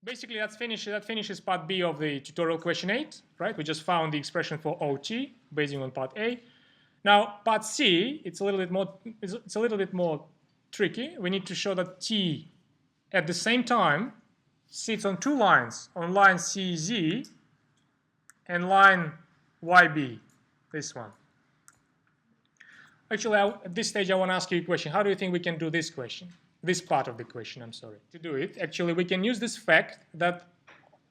basically that finishes part B of the tutorial question 8, right? We just found the expression for OT based on part A. Now part C, it's a little bit more tricky. We need to show that T at the same time sits on two lines, on line CZ and line YB, this one. Actually, at this stage I want to ask you a question. How do you think we can do this question? This part of the question, I'm sorry. To do it, actually, we can use this fact that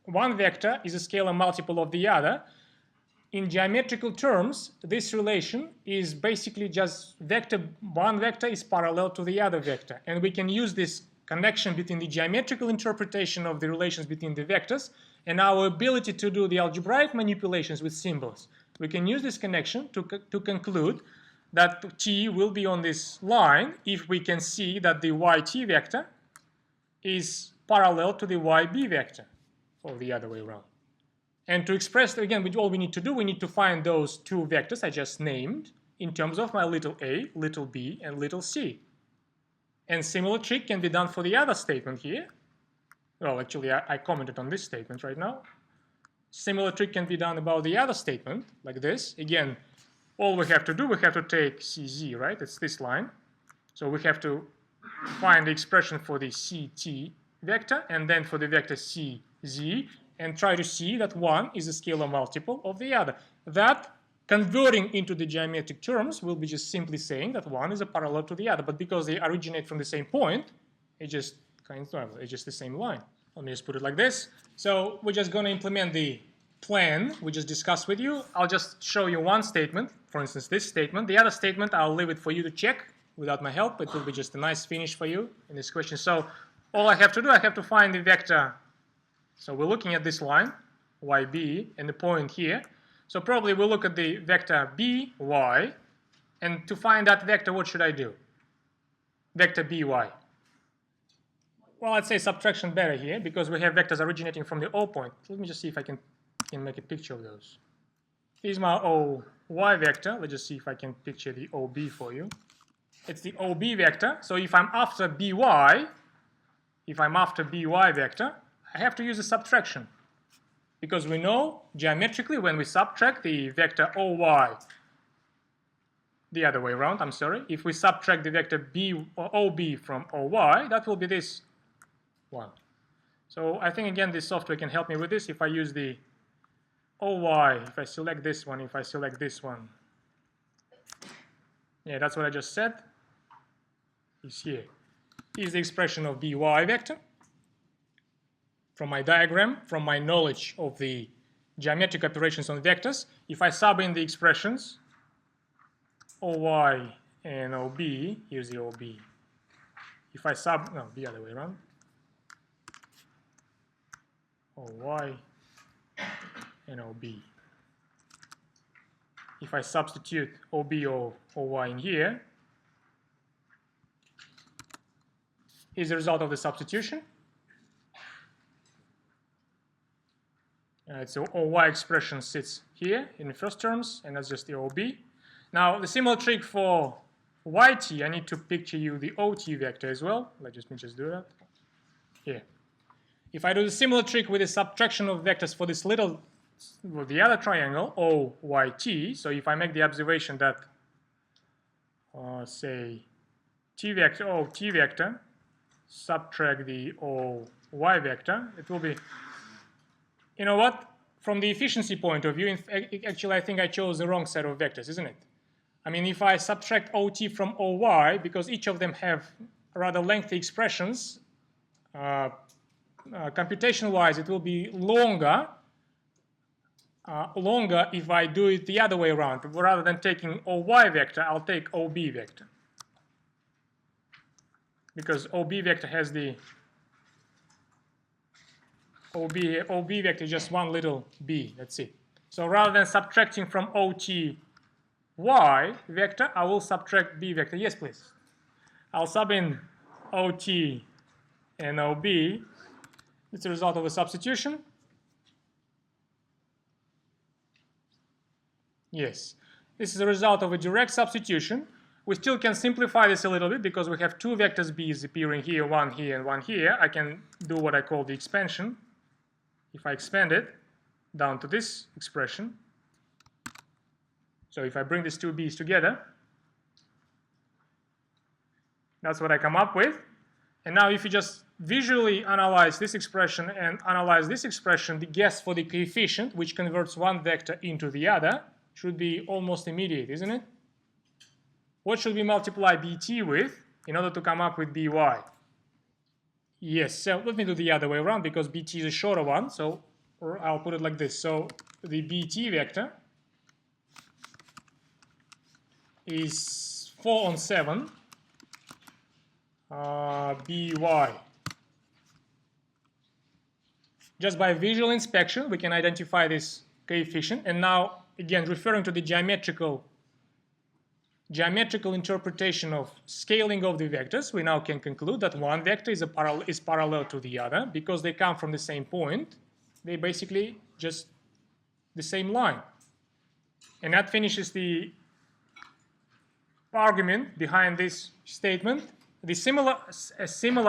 one vector is a scalar multiple of the other. In geometrical terms, this relation is basically just one vector is parallel to the other vector. And we can use this connection between the geometrical interpretation of the relations between the vectors and our ability to do the algebraic manipulations with symbols. We can use this connection to conclude that T will be on this line if we can see that the YT vector is parallel to the YB vector, or the other way around. And to express, again, all we need to do, we need to find those two vectors I just named in terms of my little a, little b, and little c. And similar trick can be done for the other statement here. Well, actually, I commented on this statement right now. Similar trick can be done about the other statement, like this. Again, all we have to do, we have to take CZ, right? It's this line. So we have to find the expression for the CT vector and then for the vector CZ and try to see that one is a scalar multiple of the other. That, converting into the geometric terms, will be just simply saying that one is a parallel to the other. But because they originate from the same point, it's just the same line. Let me just put it like this. So we're just going to implement the plan we just discussed with you. I'll just show you one statement, for instance this statement. The other statement I'll leave it for you to check without my help. It will be just a nice finish for you in this question. So all I have to do, I have to find the vector. So we're looking at this line YB and the point here. So probably we'll look at the vector BY, and to find that vector, what should I do? Vector BY. Well, I'd say subtraction better here because we have vectors originating from the O point. Let me just see if I can make a picture of those. Here's my OY vector. Let's just see if I can picture the OB for you. It's the OB vector. So if I'm after BY, vector, I have to use a subtraction. Because we know geometrically when we subtract the vector OY, the other way around, I'm sorry, if we subtract the vector OB from OY, that will be this one. So I think again this software can help me with this. If I use the OY, if I select this one, if I select this one, yeah, that's what I just said, is here. Here's the expression of BY vector. From my diagram, from my knowledge of the geometric operations on vectors, if I sub in the expressions OY and OB, here's the OB. If I the other way around, OY and OB. If I substitute OB or OY in here, here's the result of the substitution. So OY expression sits here in the first terms, and that's just the OB. Now, the similar trick for YT, I need to picture you the OT vector as well. Let me just do that. Here. If I do the similar trick with the subtraction of vectors for this the other triangle, OYT, so if I make the observation that, say, T vector, subtract the OY vector, it will be, you know what? From the efficiency point of view, actually I think I chose the wrong set of vectors, isn't it? I mean, if I subtract OT from OY, because each of them have rather lengthy expressions, computation-wise it will be longer if I do it the other way around. Rather than taking OY vector, I'll take OB vector. Because OB vector has the OB vector is just one little b, that's it. So rather than subtracting from OT Y vector, I will subtract B vector. Yes, please. I'll sub in OT and OB. It's a result of a substitution. Yes. This is a result of a direct substitution. We still can simplify this a little bit because we have two vectors b's appearing here, one here and one here. I can do what I call the expansion. If I expand it down to this expression, so if I bring these two b's together, that's what I come up with. And now if you just visually analyze this expression and analyze this expression, the guess for the coefficient, which converts one vector into the other, should be almost immediate, isn't it? What should we multiply bt with in order to come up with by? Yes, so let me do the other way around because bt is a shorter one, so I'll put it like this. So the bt vector is 4 on 7 by. Just by visual inspection, we can identify this coefficient. And now, again, referring to the geometrical interpretation of scaling of the vectors, we now can conclude that one vector is parallel to the other because they come from the same point. They basically just the same line. And that finishes the argument behind this statement. A similar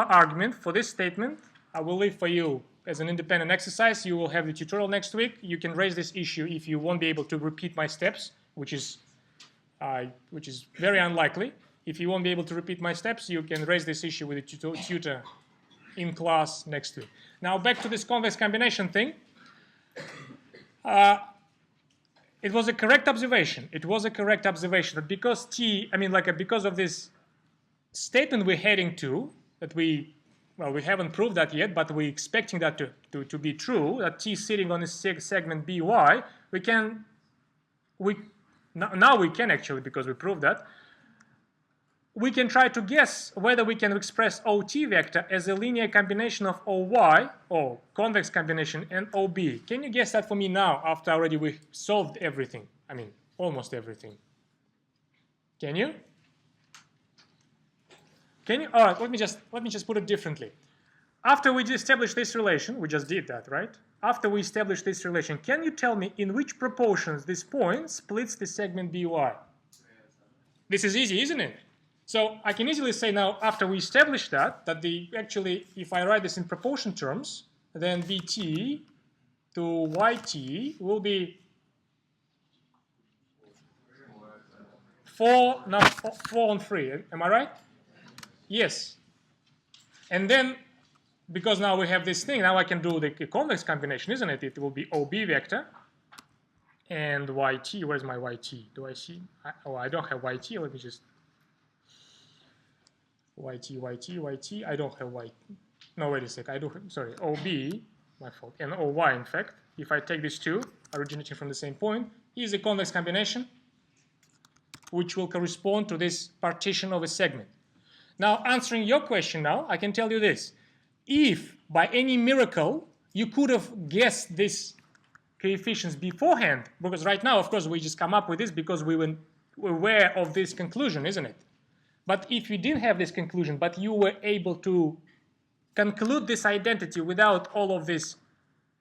argument for this statement I will leave for you as an independent exercise. You will have the tutorial next week. You can raise this issue if you won't be able to repeat my steps, which is very unlikely. If you won't be able to repeat my steps, you can raise this issue with the tutor in class next week. Now back to this convex combination thing. It was a correct observation. It was a correct observation that because because of this statement we're heading to, that we haven't proved that yet, but we're expecting that to be true, that t sitting on this segment by, now we can actually, because we proved that, we can try to guess whether we can express OT vector as a linear combination of OY, or convex combination, and OB. Can you guess that for me now, after already we solved everything? I mean, almost everything. Can you? All right, let me just put it differently. After we establish this relation, we just did that, right? After we establish this relation, can you tell me in which proportions this point splits the segment by? This is easy, isn't it? So I can easily say now, after we establish that actually, if I write this in proportion terms, then bt to yt will be 4 on 3. Am I right? Yes. And then, because now we have this thing, now I can do the convex combination, isn't it? It will be OB vector and YT. Where's my YT? Do I see? Oh, I don't have YT. Let me just... YT. I don't have YT. No, wait a sec. I do. Sorry. OB, my fault. And OY, in fact, if I take these two, originating from the same point, is a convex combination, which will correspond to this partition of a segment. Now, answering your question now, I can tell you this. If, by any miracle, you could have guessed these coefficients beforehand, because right now, of course, we just come up with this because we were aware of this conclusion, isn't it? But if you didn't have this conclusion, but you were able to conclude this identity without all of these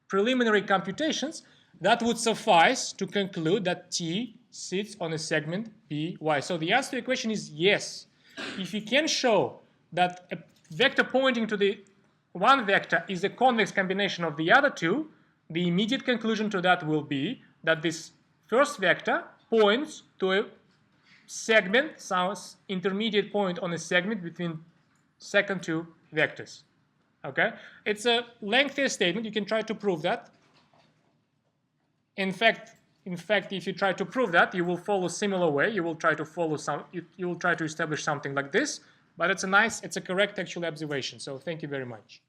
preliminary computations, that would suffice to conclude that T sits on a segment by. So the answer to the question is yes. If you can show that a vector pointing to the one vector is a convex combination of the other two, the immediate conclusion to that will be that this first vector points to a segment, some intermediate point on a segment between second two vectors. Okay? It's a lengthier statement. You can try to prove that. In fact, if you try to prove that, you will follow a similar way. You will try to establish something like this. But it's a correct actual observation. So thank you very much.